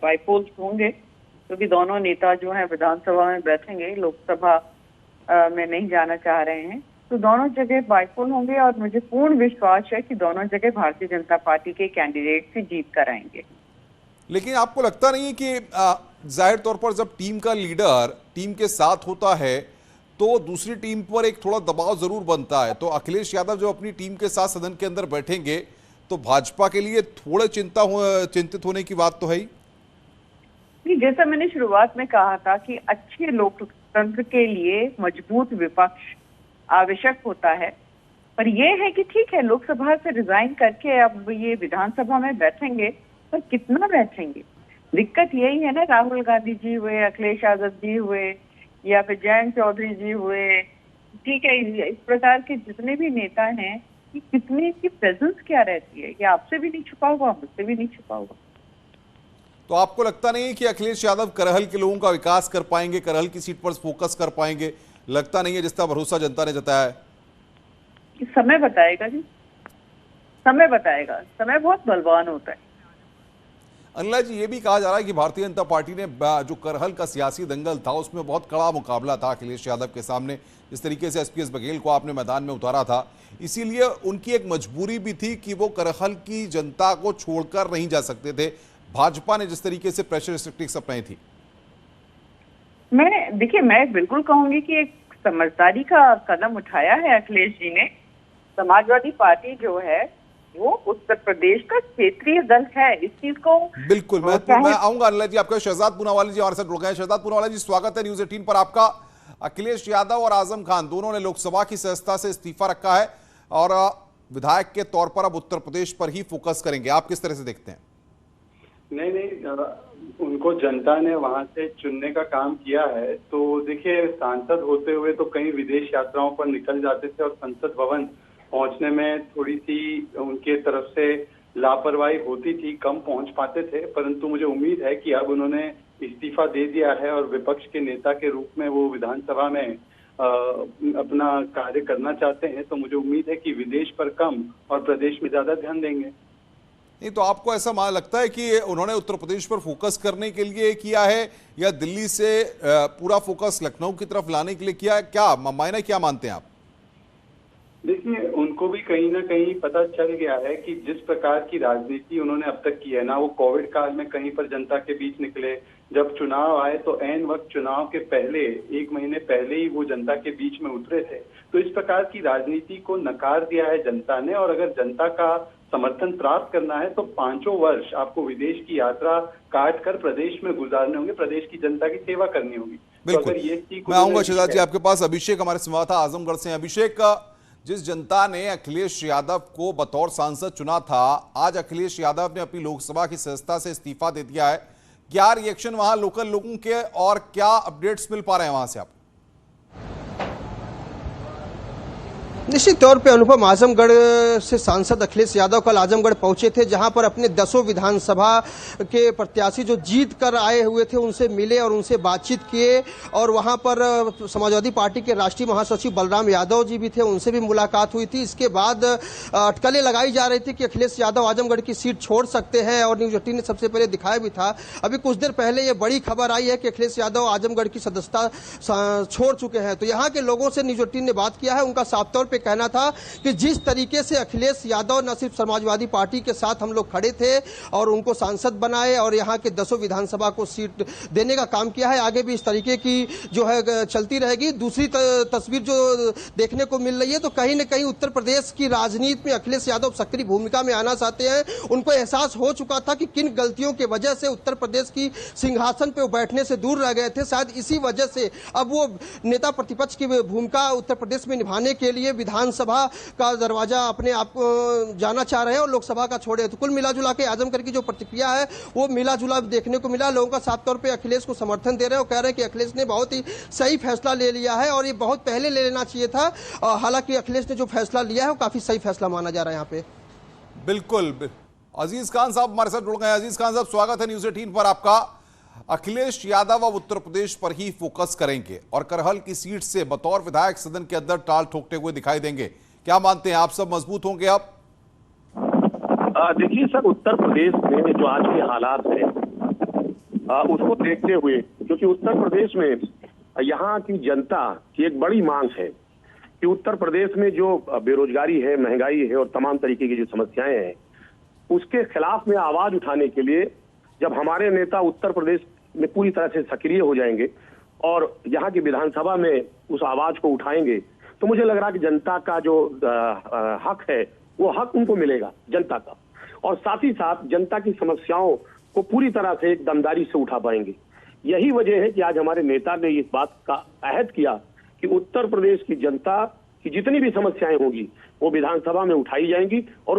बाइपोल्स होंगे, क्योंकि दोनों नेता जो हैं विधानसभा में बैठेंगे, लोकसभा में नहीं जाना चाह रहे हैं, तो दोनों जगह बाइपोल होंगे और मुझे पूर्ण विश्वास है कि दोनों जगह भारतीय जनता पार्टी के कैंडिडेट से जीत कर आएंगे। लेकिन आपको लगता नहीं है कि जाहिर तौर पर जब टीम का लीडर टीम के साथ होता है तो दूसरी टीम पर एक थोड़ा दबाव जरूर बनता है, तो अखिलेश यादव जो अपनी टीम के साथ सदन के अंदर बैठेंगे तो भाजपा के लिए थोड़े चिंतित होने की बात तो है ही। जैसा मैंने शुरुआत में कहा था कि अच्छे लोकतंत्र के लिए मजबूत विपक्ष आवश्यक होता है, पर यह है कि ठीक है, लोकसभा से रिजाइन करके अब ये विधानसभा में बैठेंगे, पर कितना बैठेंगे? दिक्कत यही है ना, राहुल गांधी जी हुए, अखिलेश यादव जी हुए, या फिर जयंत चौधरी जी हुए, ठीक है, इस प्रकार के जितने भी नेता हैं, कि कितने की प्रेजेंस क्या रहती है, ये आपसे भी नहीं छुपा हुआ, मुझसे भी नहीं छुपा हुआ। तो आपको लगता नहीं है कि अखिलेश यादव करहल के लोगों का विकास कर पाएंगे, करहल की सीट पर फोकस कर पाएंगे? लगता नहीं है, जिसका भरोसा जनता ने जताया है। समय बताएगा जी, समय बताएगा, समय बहुत बलवान होता है। अनिला जी, ये भी कहा जा रहा है कि भारतीय जनता पार्टी ने जो करहल का सियासी दंगल था उसमें बहुत कड़ा मुकाबला था अखिलेश यादव के सामने, जिस तरीके से एसपीएस बघेल को आपने मैदान में उतारा था, इसीलिए उनकी एक मजबूरी भी थी कि वो करहल की जनता को छोड़कर नहीं जा सकते थे। भाजपा ने जिस तरीके से प्रेशर स्टिक्स अपनाई थी, मैं बिल्कुल कहूंगी कि एक समझदारी का कदम उठाया है अखिलेश जी ने। समाजवादी पार्टी जो है वो उत्तर प्रदेश का क्षेत्रीय दल है, इस चीज को बिल्कुल मैं आऊंगा अनिला जी। आपका शहजाद पूनावाला जी हमारे साथ जुड़ गए हैं। शहजाद पूनावाला जी, स्वागत है न्यूज 18 पर आपका। अखिलेश यादव और आजम खान दोनों ने लोकसभा की सदस्यता से इस्तीफा रखा है और विधायक के तौर पर अब उत्तर प्रदेश पर ही फोकस करेंगे, आप किस तरह से देखते हैं? नहीं, उनको जनता ने वहां से चुनने का काम किया है। तो देखिए, सांसद होते हुए तो कई विदेश यात्राओं पर निकल जाते थे और संसद भवन पहुंचने में थोड़ी सी उनके तरफ से लापरवाही होती थी, कम पहुंच पाते थे। परंतु मुझे उम्मीद है कि अब उन्होंने इस्तीफा दे दिया है और विपक्ष के नेता के रूप में वो विधानसभा में अपना कार्य करना चाहते हैं। तो मुझे उम्मीद है कि विदेश पर कम और प्रदेश में ज्यादा ध्यान देंगे। नहीं तो आपको ऐसा लगता है कि उन्होंने उत्तर प्रदेश पर फोकस करने के लिए किया है या दिल्ली से पूरा फोकस लखनऊ की तरफ लाने के लिए किया है? क्या मायने क्या मानते हैं आप? देखिए, उनको भी कहीं ना कहीं पता चल गया है कि जिस प्रकार की राजनीति उन्होंने अब तक की है ना, वो कोविड काल में कहीं पर जनता के बीच निकले, जब चुनाव आए तो ऐन वक्त चुनाव के पहले 1 महीने पहले ही वो जनता के बीच में उतरे थे। तो इस प्रकार की राजनीति को नकार दिया है जनता ने, और अगर जनता का समर्थन प्राप्त करना है तो 5 वर्ष आपको विदेश की यात्रा काट कर प्रदेश में गुजारने होंगे, प्रदेश की जनता की सेवा करनी होगी। बिल्कुल, मैं आऊंगा शहजाद जी आपके पास। अभिषेक हमारे संवाददाता आजमगढ़ से। अभिषेक, जिस जनता ने अखिलेश यादव को बतौर सांसद चुना था, आज अखिलेश यादव ने अपनी लोकसभा की सदस्यता से इस्तीफा दे दिया है, क्या रिएक्शन वहां लोकल लोगों के और क्या अपडेट्स मिल पा रहे हैं वहां से आप? निश्चित तौर पे अनुपम, आजमगढ़ से सांसद अखिलेश यादव कल आजमगढ़ पहुंचे थे, जहां पर अपने 10 विधानसभा के प्रत्याशी जो जीत कर आए हुए थे उनसे मिले और उनसे बातचीत किए। और वहां पर समाजवादी पार्टी के राष्ट्रीय महासचिव बलराम यादव जी भी थे, उनसे भी मुलाकात हुई थी। इसके बाद अटकलें लगाई जा रही थी कि अखिलेश यादव आजमगढ़ की सीट छोड़ सकते हैं, और न्यूज 18 ने सबसे पहले दिखाया भी था। अभी कुछ देर पहले ये बड़ी खबर आई है कि अखिलेश यादव आजमगढ़ की सदस्यता छोड़ चुके हैं। तो यहाँ के लोगों से न्यूज 18 ने बात किया है, उनका साफ तौर पे कहना था कि जिस तरीके से अखिलेश यादव न सिर्फ समाजवादी पार्टी के साथ हम लोग खड़े थे और उनको सांसद बनाए और यहाँ के 10 विधानसभा को सीट देने का काम किया है, आगे भी इस तरीके की जो है चलती रहेगी। दूसरी तस्वीर जो देखने को मिल रही है, तो कहीं न कहीं उत्तर प्रदेश की राजनीति में अखिलेश यादव सक्रिय भूमिका में आना चाहते हैं। उनको एहसास हो चुका था कि किन गलतियों की वजह से उत्तर प्रदेश की सिंहासन पर बैठने से दूर रह गए थे। शायद इसी वजह से अब वो नेता प्रतिपक्ष की भूमिका उत्तर प्रदेश में निभाने के लिए विधानसभा का दरवाजा अपने आप जाना चाह रहे हैं और लोकसभा का छोड़े। तो कुल मिलाजुला के आजमगढ़ की जो प्रतिक्रिया है वो मिला जुला देखने को मिला। लोगों का साफ तौर पे अखिलेश को समर्थन दे रहे हैं और कह रहे हैं कि अखिलेश ने बहुत ही सही फैसला ले लिया है और ये बहुत पहले ले लेना चाहिए था। हालांकि अखिलेश ने जो फैसला लिया है वो काफी सही फैसला माना जा रहा है यहाँ पे। बिल्कुल। अजीज खान साहब हमारे साथ जुड़ गए। अजीज खान साहब, स्वागत है न्यूज 18 पर आपका। अखिलेश यादव अब उत्तर प्रदेश पर ही फोकस करेंगे और करहल की सीट से बतौर विधायक सदन के अंदर टाल ठोकते हुए दिखाई देंगे, क्या मानते हैं आप? सब मजबूत होंगे अब? देखिए सर, उत्तर प्रदेश में जो आज के हालात हैं उसको देखते हुए, क्योंकि उत्तर प्रदेश में यहाँ की जनता की एक बड़ी मांग है कि उत्तर प्रदेश में जो बेरोजगारी है, महंगाई है और तमाम तरीके की जो समस्याएं हैं, उसके खिलाफ में आवाज उठाने के लिए जब हमारे नेता उत्तर प्रदेश में पूरी तरह से सक्रिय हो जाएंगे और यहाँ की विधानसभा में उस आवाज को उठाएंगे, तो मुझे लग रहा है कि जनता का जो हक है वो हक उनको मिलेगा, जनता का, और साथ ही साथ जनता की समस्याओं को पूरी तरह से एक दमदारी से उठा पाएंगे। यही वजह है कि आज हमारे नेता ने इस बात का अहद किया कि उत्तर प्रदेश की जनता की जितनी भी समस्याएं होगी वो विधानसभा में उठाई जाएंगी और